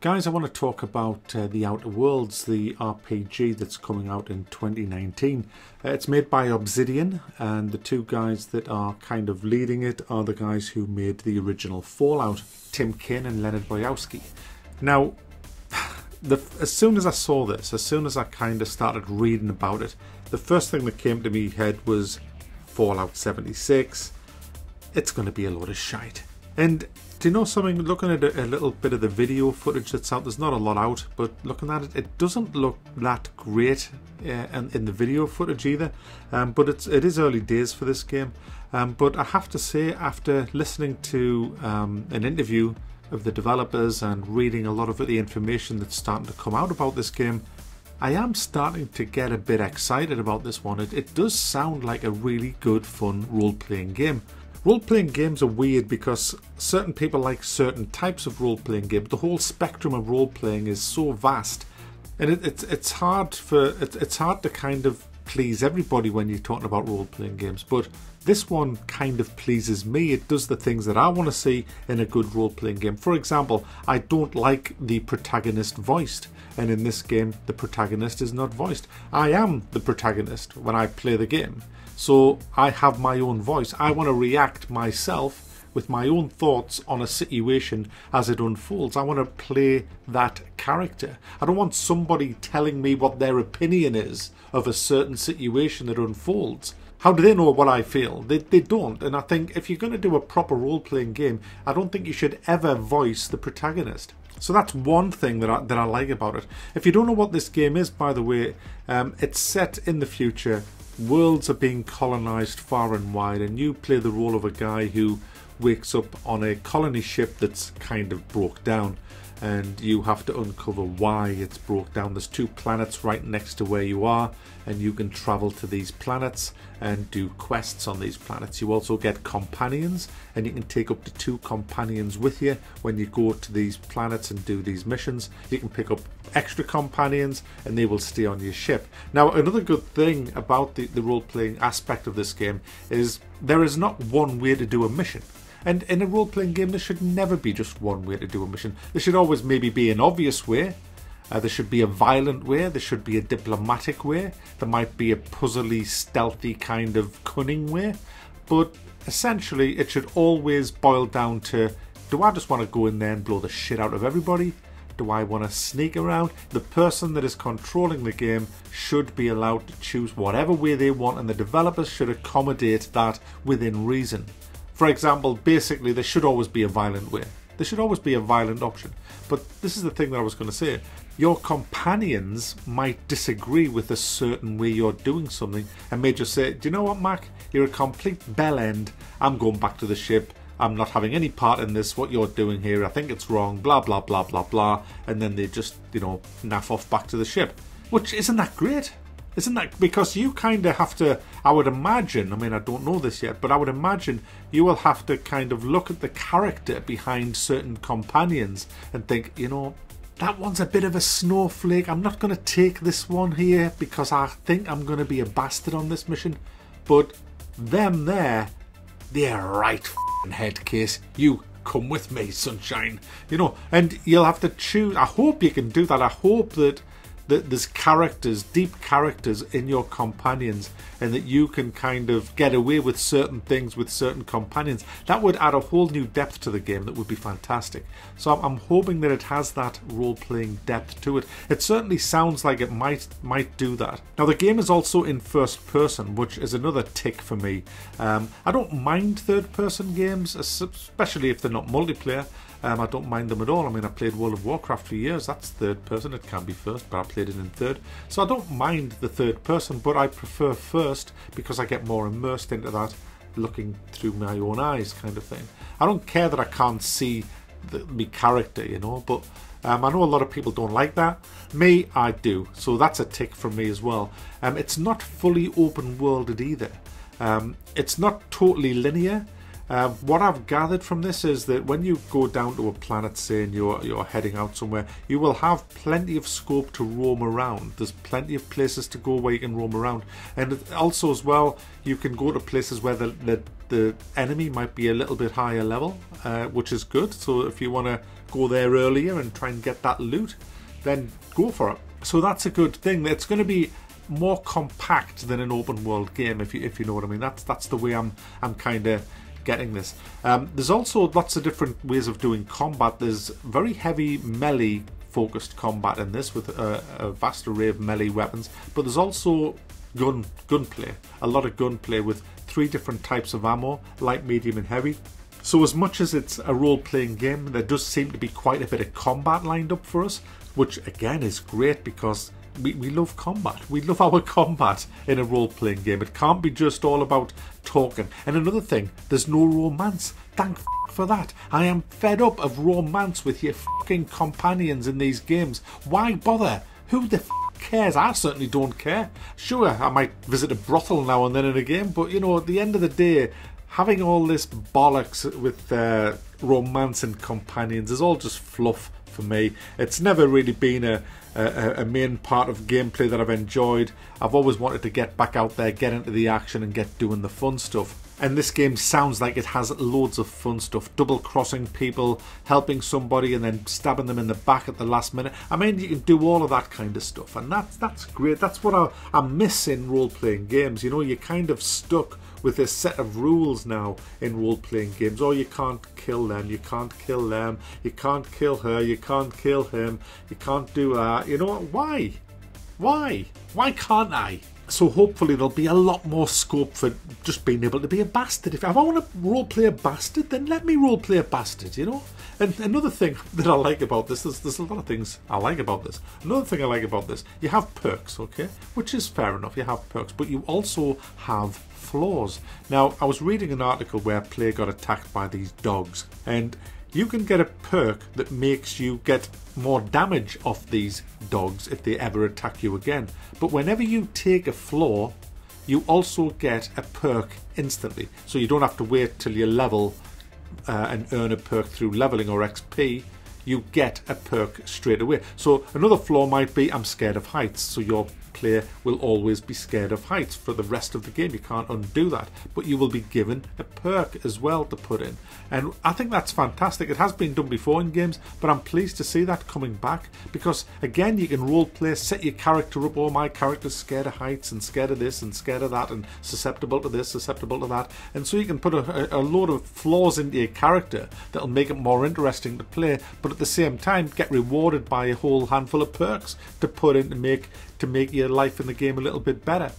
Guys, I want to talk about The Outer Worlds, the RPG that's coming out in 2019. It's made by Obsidian, and the two guys that are kind of leading it are the guys who made the original Fallout, Tim Kaine and Leonard Boyowski. Now, as soon as I saw this, as soon as I kind of started reading about it, the first thing that came to me head was Fallout 76. It's going to be a load of shite. And do you know something? Looking at a little bit of the video footage that's out, there's not a lot out, but looking at it, it doesn't look that great in the video footage either. But it is early days for this game. But I have to say, after listening to an interview of the developers and reading a lot of the information that's starting to come out about this game, I am starting to get a bit excited about this one. It does sound like a really good, fun role-playing game. Role-playing games are weird because certain people like certain types of role-playing games. The whole spectrum of role-playing is so vast, and it's hard to kind of please everybody when you're talking about role-playing games. But this one kind of pleases me. It does the things that I want to see in a good role-playing game. For example, I don't like the protagonist voiced, and in this game the protagonist is not voiced. I am the protagonist when I play the game. So I have my own voice. I want to react myself with my own thoughts on a situation as it unfolds. I want to play that character. I don't want somebody telling me what their opinion is of a certain situation that unfolds. How do they know what I feel? They don't. And I think if you're going to do a proper role-playing game, I don't think you should ever voice the protagonist. So that's one thing that I like about it. If you don't know what this game is, by the way, it's set in the future. Worlds are being colonized far and wide, and you play the role of a guy who wakes up on a colony ship that's kind of broke down, and you have to uncover why it's broke down. There's two planets right next to where you are, and you can travel to these planets and do quests on these planets. You also get companions, and you can take up to 2 companions with you when you go to these planets and do these missions. You can pick up extra companions and they will stay on your ship. Now, another good thing about the role-playing aspect of this game is there is not one way to do a mission. And in a role-playing game, there should never be just one way to do a mission. There should always maybe be an obvious way. There should be a violent way. There should be a diplomatic way. There might be a puzzly, stealthy kind of cunning way. But essentially, it should always boil down to, do I just want to go in there and blow the shit out of everybody? Do I want to sneak around? The person that is controlling the game should be allowed to choose whatever way they want, and the developers should accommodate that within reason. For example, basically, there should always be a violent way. There should always be a violent option. But this is the thing that I was going to say. Your companions might disagree with a certain way you're doing something and may just say, do you know what, Mac? You're a complete bellend. I'm going back to the ship. I'm not having any part in this. What you're doing here, I think it's wrong. Blah, blah, blah, blah, blah. And then they just, naff off back to the ship. Which, isn't that great? Isn't that, because you kind of have to, I would imagine, I mean, I don't know this yet, but I would imagine you will have to kind of look at the character behind certain companions and think, that one's a bit of a snowflake. I'm not going to take this one here because I think I'm going to be a bastard on this mission. But them there, they're right f***ing head case. You come with me, sunshine. And you'll have to choose. I hope you can do that. I hope that there's characters, deep characters in your companions, and that you can kind of get away with certain things with certain companions. That would add a whole new depth to the game that would be fantastic. So I'm hoping that it has that role-playing depth to it. It certainly sounds like it might do that. Now, the game is also in first person, which is another tick for me. I don't mind third-person games, especially if they're not multiplayer. I don't mind them at all. I mean, I played World of Warcraft for years. That's third person. It can be first, but I played it in third. So I don't mind the third person, but I prefer first because I get more immersed into that, looking through my own eyes kind of thing. I don't care that I can't see my character, but I know a lot of people don't like that. Me, I do. So that's a tick from me as well. It's not fully open worlded either. It's not totally linear. What I've gathered from this is that when you go down to a planet, say, and you're heading out somewhere, you will have plenty of scope to roam around. There's plenty of places to go where you can roam around. And also as well, you can go to places where the enemy might be a little bit higher level, which is good. So if you want to go there earlier and try and get that loot, then go for it. So that's a good thing. It's going to be more compact than an open world game, if you know what I mean. That's the way I'm kind of getting this. There's also lots of different ways of doing combat. There's very heavy melee focused combat in this with a vast array of melee weapons, but there's also gunplay, a lot of gunplay with 3 different types of ammo, light, medium and heavy. So as much as it's a role-playing game, there does seem to be quite a bit of combat lined up for us, which again is great because we love combat. We love our combat in a role-playing game. It can't be just all about talking. And another thing, there's no romance. Thank for that. I am fed up of romance with your fucking companions in these games. Why bother? Who the cares? I certainly don't care. Sure, I might visit a brothel now and then in a game, but you know, at the end of the day, having all this bollocks with romance and companions is all just fluff for me. It's never really been a main part of gameplay that I've enjoyed. I've always wanted to get back out there, get into the action and get doing the fun stuff. And this game sounds like it has loads of fun stuff. Double crossing people, helping somebody and then stabbing them in the back at the last minute. I mean, you can do all of that kind of stuff, and that's great. That's what I miss in role-playing games. You know, you're kind of stuck with this set of rules now in role-playing games. Oh, you can't kill them, you can't kill them, you can't kill her, you can't kill him, you can't do that. You know what? Why? Why can't I? So hopefully there'll be a lot more scope for just being able to be a bastard. If I want to roleplay a bastard, then let me roleplay a bastard, you know? And another thing that I like about this, there's a lot of things I like about this. Another thing I like about this, you have perks, okay? Which is fair enough, you have perks, but you also have flaws. Now, I was reading an article where a player got attacked by these dogs, and you can get a perk that makes you get more damage off these dogs if they ever attack you again. But whenever you take a flaw, you also get a perk instantly. So you don't have to wait till you level and earn a perk through leveling or XP. You get a perk straight away. So another flaw might be, I'm scared of heights. So your player will always be scared of heights for the rest of the game. You can't undo that, but you will be given a perk as well to put in, and I think that's fantastic. It has been done before in games, but I'm pleased to see that coming back, because again, you can role play, set your character up. Oh, my character's scared of heights and scared of this and scared of that and susceptible to this, susceptible to that, and so you can put a load of flaws into your character that'll make it more interesting to play, but at the same time get rewarded by a whole handful of perks to put in to make your life in the game a little bit better.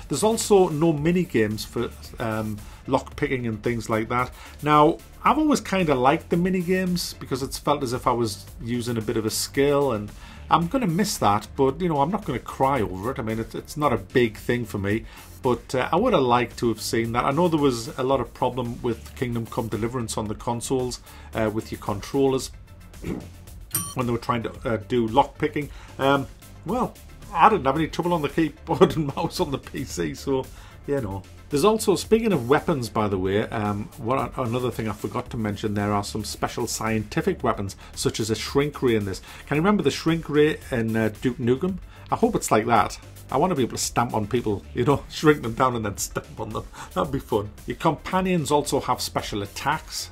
There's also no mini games for lock picking and things like that. Now, I've always kind of liked the mini games because it's felt as if I was using a bit of a skill, and I'm going to miss that, but you know, I'm not going to cry over it. I mean, it's not a big thing for me, but I would have liked to have seen that. I know there was a lot of problem with Kingdom Come Deliverance on the consoles with your controllers when they were trying to do lock picking. Well, I didn't have any trouble on the keyboard and mouse on the PC, so you know. There's also, speaking of weapons, by the way, another thing I forgot to mention, there are some special scientific weapons, such as a shrink ray in this. Can you remember the shrink ray in Duke Nukem? I hope it's like that. I want to be able to stamp on people, you know, shrink them down and then stamp on them. That'd be fun. Your companions also have special attacks,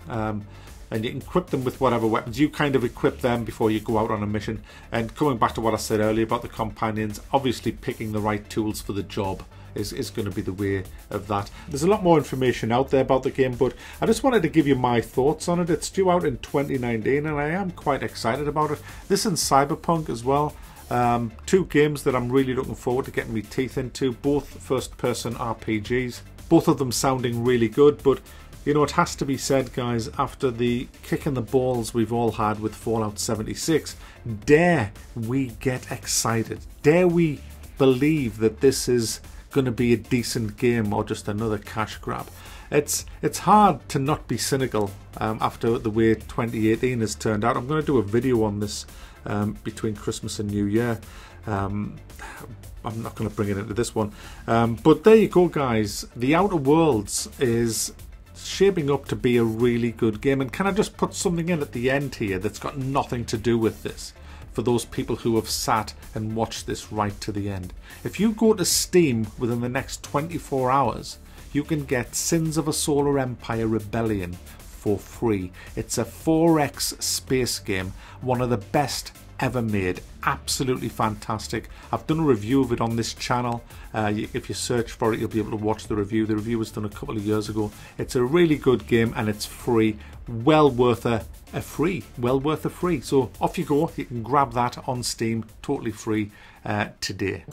and you can equip them with whatever weapons. You kind of equip them before you go out on a mission. And coming back to what I said earlier about the companions, obviously picking the right tools for the job is going to be the way of that. There's a lot more information out there about the game, but I just wanted to give you my thoughts on it. It's due out in 2019 and I am quite excited about it. This and Cyberpunk as well. 2 games that I'm really looking forward to getting my teeth into, both first-person RPGs. Both of them sounding really good, but you know, it has to be said, guys, after the kick in the balls we've all had with Fallout 76, dare we get excited? Dare we believe that this is going to be a decent game or just another cash grab? It's hard to not be cynical after the way 2018 has turned out. I'm going to do a video on this between Christmas and New Year. I'm not going to bring it into this one. But there you go, guys. The Outer Worlds is shaping up to be a really good game, and can I just put something in at the end here that's got nothing to do with this for those people who have sat and watched this right to the end? If you go to Steam within the next 24 hours, you can get Sins of a Solar Empire Rebellion for free. It's a 4X space game, one of the best ever made. Absolutely fantastic. I've done a review of it on this channel. If you search for it, you'll be able to watch the review. The review was done a couple of years ago. It's a really good game and it's free. Well worth a free. Well worth a free. So off you go. You can grab that on Steam, totally free today.